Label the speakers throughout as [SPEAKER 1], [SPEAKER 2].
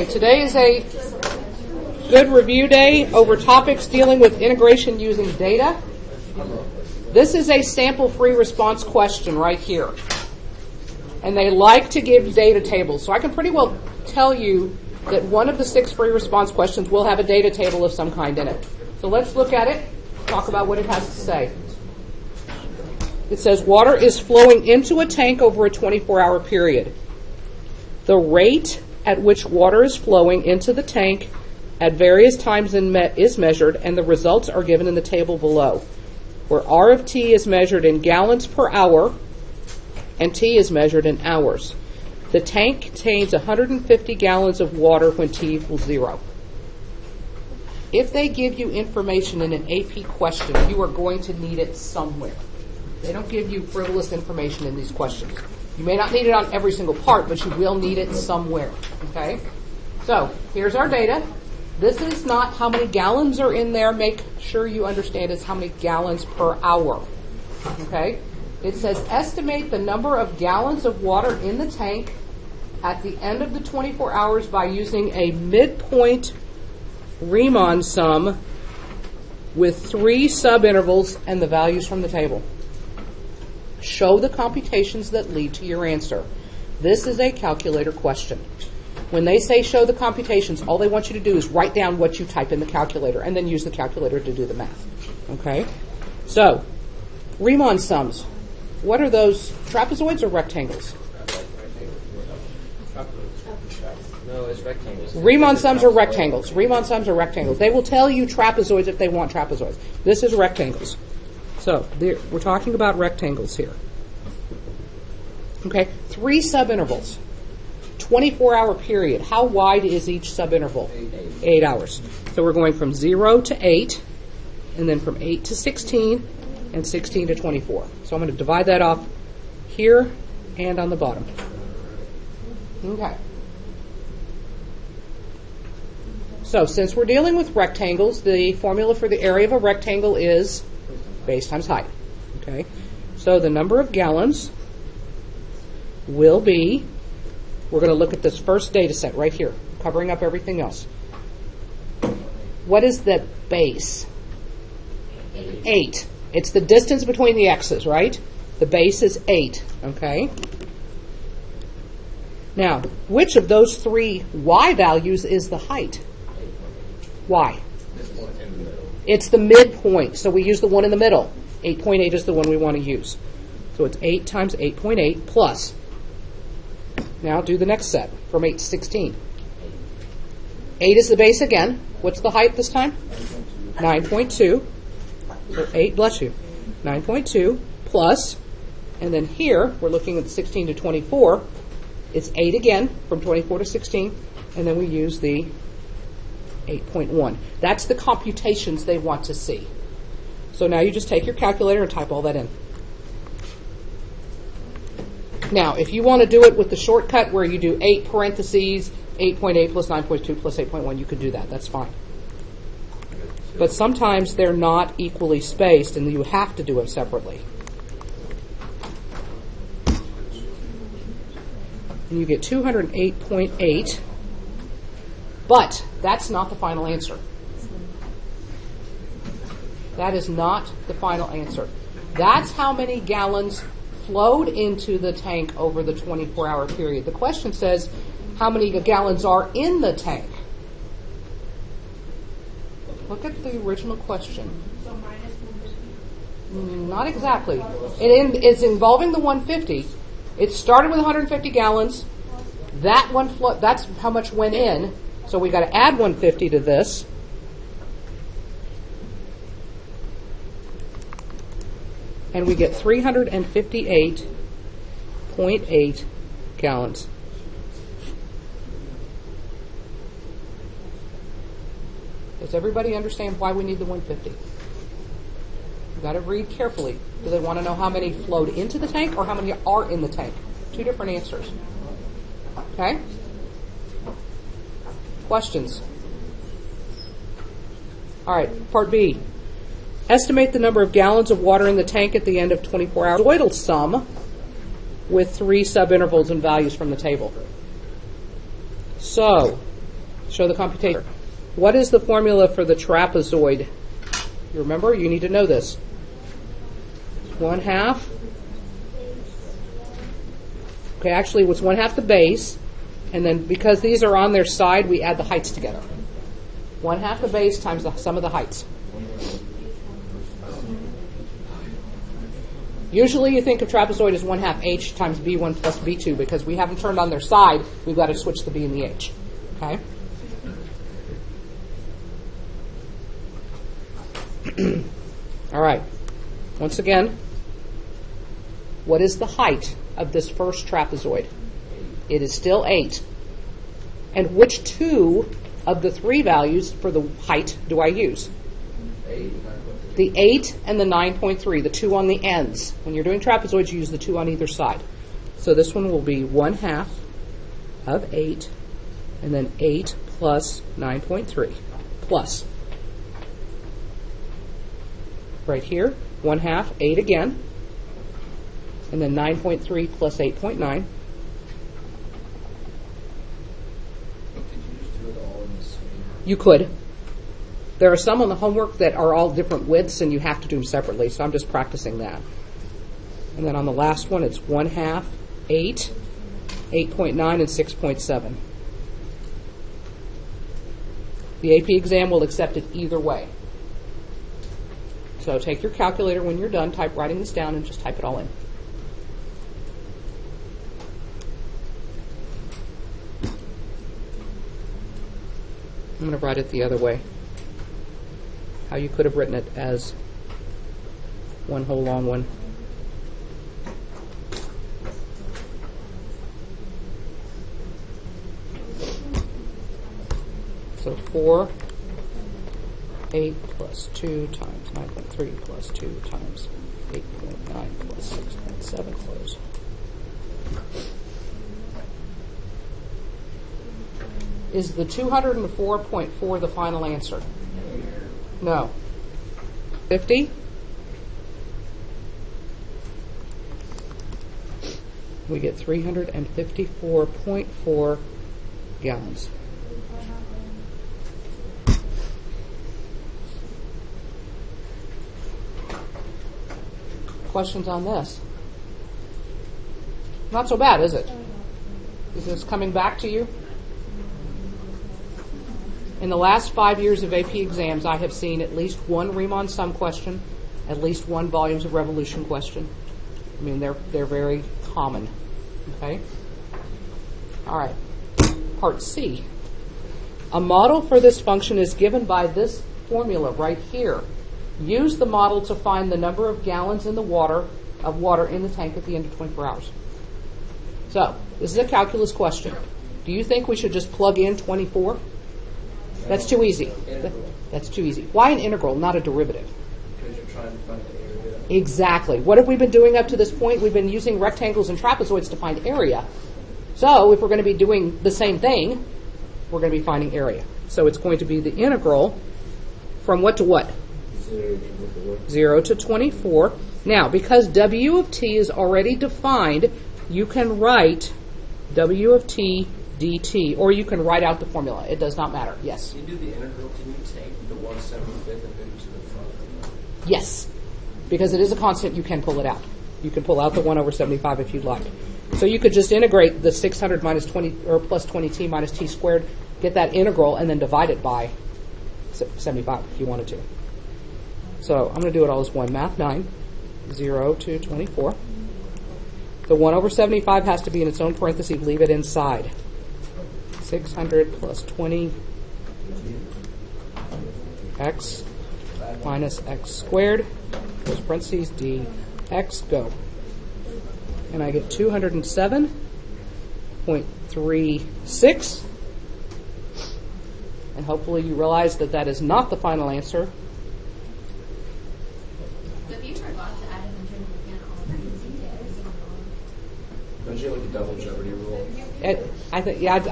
[SPEAKER 1] Okay, today is a good review day over topics dealing with integration using data. This is a sample free response question right here. And they like to give data tables. So I can pretty well tell you that one of the 6 free response questions will have a data table of some kind in it. So let's look at it, talk about what it has to say. It says water is flowing into a tank over a 24-hour period. The rate at which water is flowing into the tank at various times is measured, and the results are given in the table below, where R of T is measured in gallons per hour, and T is measured in hours. The tank contains 150 gallons of water when T equals 0. If they give you information in an AP question, you are going to need it somewhere. They don't give you frivolous information in these questions. You may not need it on every single part, but you will need it somewhere. Okay? So, here's our data. This is not how many gallons are in there. Make sure you understand it's how many gallons per hour. Okay? It says estimate the number of gallons of water in the tank at the end of the 24 hours by using a midpoint Riemann sum with 3 subintervals and the values from the table. Show the computations that lead to your answer. This is a calculator question. When they say show the computations, all they want you to do is write down what you type in the calculator and then use the calculator to do the math. Okay? So, Riemann sums. What are those, trapezoids or rectangles?
[SPEAKER 2] No, it's rectangles.
[SPEAKER 1] Riemann sums are rectangles. Riemann sums are rectangles. They will tell you trapezoids if they want trapezoids. This is rectangles. So, we're talking about rectangles here. Okay, 3 subintervals. 24-hour period. How wide is each subinterval? 8 hours. So we're going from 0 to 8, and then from 8 to 16, and 16 to 24. So I'm going to divide that off here and on the bottom. Okay. So since we're dealing with rectangles, the formula for the area of a rectangle is base times height. Okay. So the number of gallons will be, we're going to look at this first data set right here, covering up everything else. What is the base? 8. It's the distance between the x's, right? The base is 8, okay? Now, which of those 3 y values is the height? Y. It's the midpoint, so we use the one in the middle. 8.8 is the one we want to use. So it's 8 times 8.8 plus. Now do the next set, from 8 to 16. 8 is the base again. What's the height this time? 9.2. So 8, bless you. 9.2 plus, and then here, we're looking at 16 to 24. It's 8 again, from 24 to 16, and then we use the 8.1. That's the computations they want to see. So now you just take your calculator and type all that in. Now, if you want to do it with the shortcut where you do 8 parentheses, 8.8 plus 9.2 plus 8.1, you could do that. That's fine. But sometimes they're not equally spaced, and you have to do them separately. And you get 208.8, but that's not the final answer. That is not the final answer. That's how many gallons flowed into the tank over the 24-hour period. The question says how many gallons are in the tank. Look at the original question.
[SPEAKER 3] So minus 150?
[SPEAKER 1] Not exactly. It's involving the 150. It started with 150 gallons. That one that's how much went in. So we got to add 150 to this. And we get 358.8 gallons. Does everybody understand why we need the 150? You've got to read carefully. Do they want to know how many flowed into the tank or how many are in the tank? 2 different answers. Okay? Questions? All right, part B. Estimate the number of gallons of water in the tank at the end of 24 hours. Trapezoidal sum with 3 subintervals and values from the table. So, Show the computation. What is the formula for the trapezoid? You remember? You need to know this. 1/2. Okay, actually, it was 1/2 the base, and then because these are on their side, we add the heights together. 1/2 the base times the sum of the heights. Usually you think of trapezoid as 1/2 h times b1 plus b2 because we haven't turned on their side. We've got to switch the b and the h. Okay? All right. Once again, what is the height of this first trapezoid? It is still 8. And which two of the three values for the height do I use? The 8 and the 9.3, the two on the ends. When you're doing trapezoids, you use the two on either side. So this one will be 1/2 of 8, and then 8 plus 9.3, plus. Right here, 1/2, 8 again, and then 9.3 plus 8.9. You could. There are some on the homework that are all different widths, and you have to do them separately, so I'm just practicing that. And then on the last one, it's 1/2, 8, 8.9, and 6.7. The AP exam will accept it either way. So take your calculator when you're done, type writing this down, and just type it all in. I'm going to write it the other way. How you could have written it as one whole long one. So 4, 8 plus 2 times 9.3 plus 2 times 8.9 plus 6.7 close. Is the 204.4 the final answer? No. 50? We get 354.4 gallons. Questions on this? Not so bad, is it? Is this coming back to you? In the last 5 years of AP exams, I have seen at least one Riemann sum question, at least one volumes of revolution question. I mean, they're very common. Okay? All right. Part C. A model for this function is given by this formula right here. Use the model to find the number of gallons in the water in the tank at the end of 24 hours. So, this is a calculus question. Do you think we should just plug in 24? That's too easy. That's too easy. Why an integral, not a derivative?
[SPEAKER 2] Because you're trying to find the area.
[SPEAKER 1] Exactly. What have we been doing up to this point? We've been using rectangles and trapezoids to find area. So if we're going to be doing the same thing, we're going to be finding area. So it's going to be the integral from what to what? 0 to 24. Now, because W of t is already defined, you can write W of t dt, or you can write out the formula. It does not matter. Yes?
[SPEAKER 2] When you do the integral, can you take the 1/75 and move it to the front?
[SPEAKER 1] Yes. Because it is a constant, you can pull it out. You can pull out the 1/75 if you'd like. So you could just integrate the 600 minus 20, or plus 20t minus t squared, get that integral, and then divide it by 75 if you wanted to. So I'm going to do it all as one. Math 9, 0 to 24. The 1/75 has to be in its own parenthesis. Leave it inside. 600 plus 20 x minus x squared, close parentheses, dx, go. And I get 207.36. And hopefully you realize that that is not the final answer.
[SPEAKER 3] So if you forgot to add in the terms again,
[SPEAKER 2] Don't you have like a double jeopardy rule?
[SPEAKER 1] I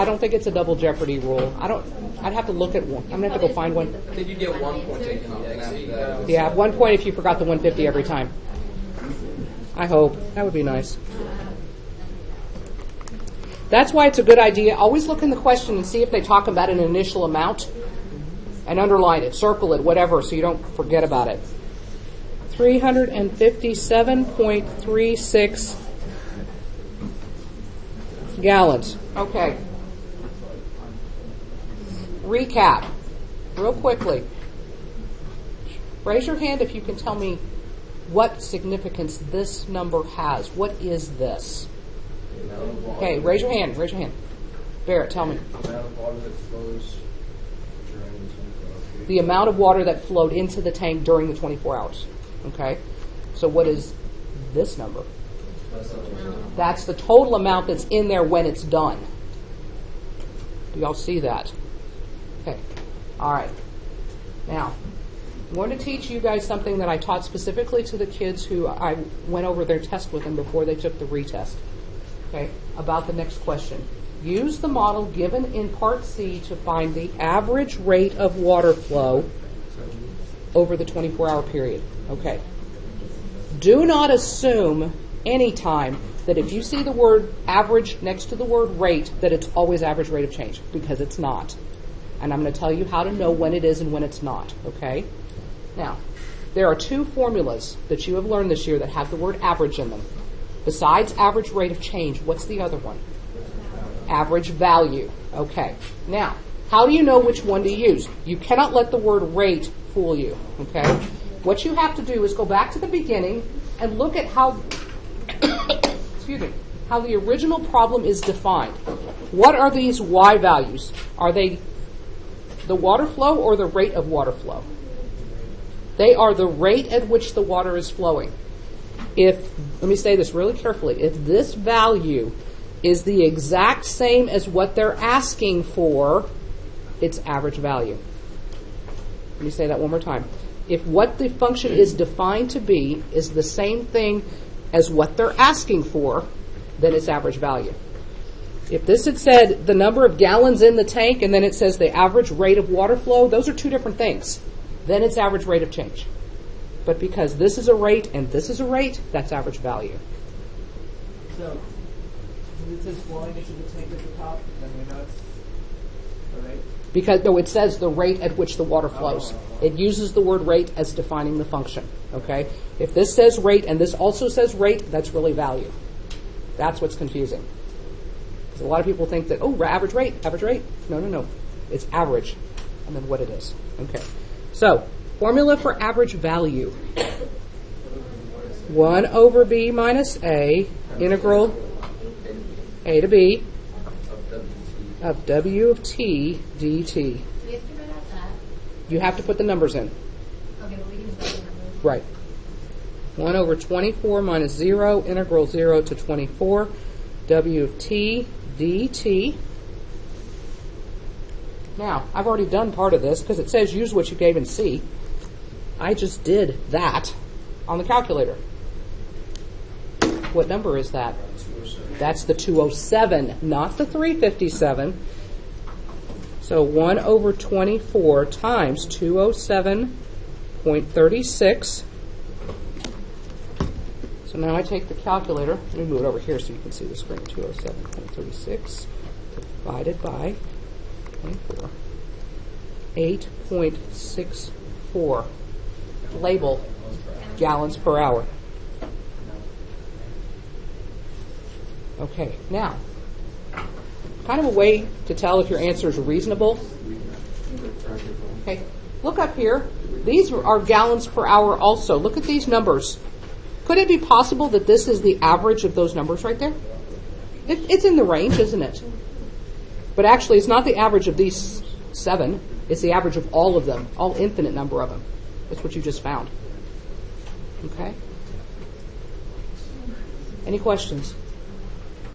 [SPEAKER 1] don't think it's a double jeopardy rule. I'd have to look at one. I'm going to have to go find one.
[SPEAKER 2] I think you get 1 point taken off.
[SPEAKER 1] Yeah, 1 point if you forgot the 150 every time. I hope. That would be nice. That's why it's a good idea. Always look in the question and see if they talk about an initial amount and underline it, circle it, whatever, so you don't forget about it. 357.36 gallons. Okay. Recap, real quickly. Raise your hand if you can tell me what significance this number has. What is this? Okay, raise your hand. Raise your hand. Barrett, tell me.
[SPEAKER 2] The amount of water that flows during the 24 hours.
[SPEAKER 1] The amount of water that flowed into the tank during the 24 hours. Okay? So what is this number? That's the total amount that's in there when it's done. Do y'all see that? Okay. All right. Now, I'm going to teach you guys something that I taught specifically to the kids who I went over their test with them before they took the retest. Okay, about the next question. Use the model given in Part C to find the average rate of water flow over the 24-hour period. Okay. Do not assume any time that if you see the word average next to the word rate, that it's always average rate of change, because it's not. And I'm going to tell you how to know when it is and when it's not. Okay? Now, there are two formulas that you have learned this year that have the word average in them. Besides average rate of change, what's the other one? Average value. Okay. Now, how do you know which one to use? You cannot let the word rate fool you. Okay? What you have to do is go back to the beginning and look at how excuse me, how the original problem is defined. What are these y values? Are they the water flow or the rate of water flow? They are the rate at which the water is flowing. Let me say this really carefully, if this value is the exact same as what they're asking for, it's average value. Let me say that one more time. If what the function is defined to be is the same thing as what they're asking for, then it's average value. If this had said the number of gallons in the tank and then it says the average rate of water flow, those are two different things. Then it's average rate of change. But because this is a rate and this is a rate, that's average value.
[SPEAKER 4] So, when it says flowing into the tank at the top, then we know it's the rate?
[SPEAKER 1] Because, no, it says the rate at which the water flows. It uses the word rate as defining the function. Okay? If this says rate and this also says rate, that's really value. That's what's confusing. Because a lot of people think that, oh, average rate. No. It's average. And then what it is. Okay. So, formula for average value. 1 over b minus a, integral a to b of w of t dt.
[SPEAKER 3] We have to write out that.
[SPEAKER 1] You have to put the numbers in.
[SPEAKER 3] Okay, but we can just write the numbers.
[SPEAKER 1] Right. 1 over 24 minus 0, integral 0 to 24, w of t dt. Now, I've already done part of this because it says use what you gave in C. I just did that on the calculator. What number is that? That's the 207, not the 357. So 1 over 24 times 207.36. So now I take the calculator. Let me move it over here so you can see the screen. 207.36 divided by 24. 8.64. Label gallons per hour. Okay, now, kind of a way to tell if your answer is reasonable. Okay, look up here. These are gallons per hour also. Look at these numbers. Could it be possible that this is the average of those numbers right there? It's in the range, isn't it? But actually, it's not the average of these 7. It's the average of all of them, all infinite number of them. That's what you just found. Okay? Any questions?